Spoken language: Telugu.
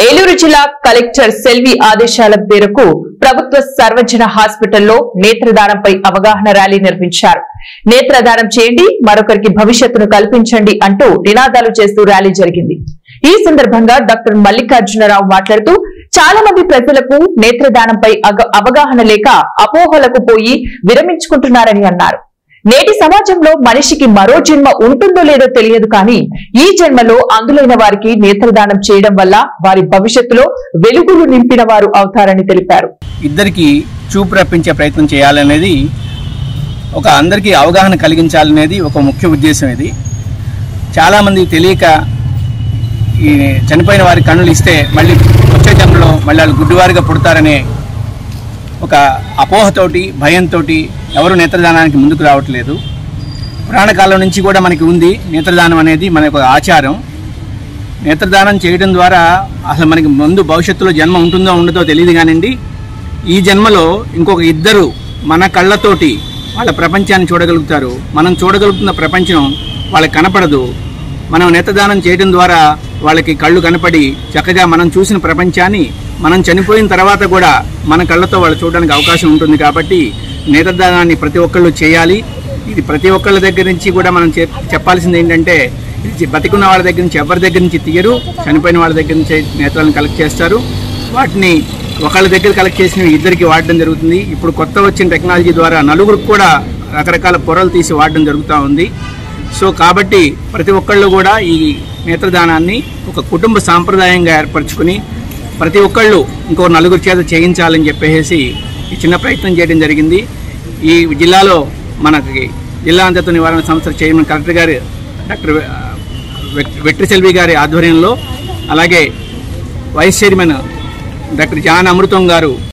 ఏలూరు జిల్లా కలెక్టర్ సెల్వి ఆదేశాల మేరకు ప్రభుత్వ సర్వజన హాస్పిటల్లో నేత్రదానంపై అవగాహన ర్యాలీ నిర్వహించారు. నేత్రదానం చేయండి, మరొకరికి భవిష్యత్తును కల్పించండి అంటూ నినాదాలు చేస్తూ ర్యాలీ జరిగింది. ఈ సందర్భంగా డాక్టర్ మల్లికార్జునరావు మాట్లాడుతూ చాలా మంది ప్రజలకు నేత్రదానంపై అవగాహన లేక అపోహలకు పోయి విరమించుకుంటున్నారని అన్నారు. నేటి సమాజంలో మనిషికి మరో జన్మ ఉంటుందో లేదో తెలియదు, కానీ ఈ జన్మలో అందులైన వారికి నేత్రదానం చేయడం వల్ల వారి భవిష్యత్తులో వెలుగులు నింపిన వారు అవుతారని తెలిపారు. ఇద్దరికి చూపు రప్పించే ప్రయత్నం చేయాలనేది ఒక అందరికీ అవగాహన కలిగించాలనేది ఒక ముఖ్య ఉద్దేశం. ఇది చాలా మంది తెలియక ఈ చనిపోయిన వారి కన్నులు ఇస్తే మళ్ళీ వచ్చే జన్మలో మళ్ళీ వాళ్ళు గుడ్డివారిగా పుడతారనే ఒక అపోహతోటి భయంతో ఎవరు నేత్రదానానికి ముందుకు రావట్లేదు. పురాణకాలం నుంచి కూడా మనకి ఉంది నేత్రదానం అనేది మన ఒక ఆచారం. నేత్రదానం చేయడం ద్వారా అసలు మనకి ముందు భవిష్యత్తులో జన్మ ఉంటుందో ఉండదో తెలియదు కానివ్వండి, ఈ జన్మలో ఇంకొక ఇద్దరు మన కళ్ళతోటి వాళ్ళ ప్రపంచాన్ని చూడగలుగుతారు. మనం చూడగలుగుతున్న ప్రపంచం వాళ్ళకి కనపడదు. మనం నేత్రదానం చేయడం ద్వారా వాళ్ళకి కళ్ళు కనపడి చక్కగా మనం చూసిన ప్రపంచాన్ని మనం చనిపోయిన తర్వాత కూడా మన కళ్ళతో వాళ్ళు చూడడానికి అవకాశం ఉంటుంది. కాబట్టి నేత్రదానాన్ని ప్రతి ఒక్కళ్ళు చేయాలి. ఇది ప్రతి ఒక్కళ్ళ దగ్గర నుంచి కూడా మనం చెప్పాల్సింది ఏంటంటే, ఇది బతికున్న వాళ్ళ దగ్గర నుంచి ఎవరి దగ్గర నుంచి తీయరు, చనిపోయిన వాళ్ళ దగ్గర నుంచి నేత్రాలను కలెక్ట్ చేస్తారు. వాటిని ఒకళ్ళ దగ్గర కలెక్ట్ చేసినవి ఇద్దరికి వాడడం జరుగుతుంది. ఇప్పుడు కొత్త వచ్చిన టెక్నాలజీ ద్వారా నలుగురికి కూడా రకరకాల పొరలు తీసి వాడడం జరుగుతూ ఉంది. సో కాబట్టి ప్రతి ఒక్కళ్ళు కూడా ఈ నేత్రదానాన్ని ఒక కుటుంబ సాంప్రదాయంగా ఏర్పరచుకుని ప్రతి ఒక్కళ్ళు ఇంకో నలుగురు చేత చేయించాలని చెప్పేసి ఈ చిన్న ప్రయత్నం చేయడం జరిగింది. ఈ జిల్లాలో మనకి జిల్లా అంధత్వ నివారణ సంస్థ చైర్మన్ కలెక్టర్ గారు డాక్టర్ వెట్రి సెల్వి గారి ఆధ్వర్యంలో, అలాగే వైస్ చైర్మన్ డాక్టర్ జాన్ అమృతం గారు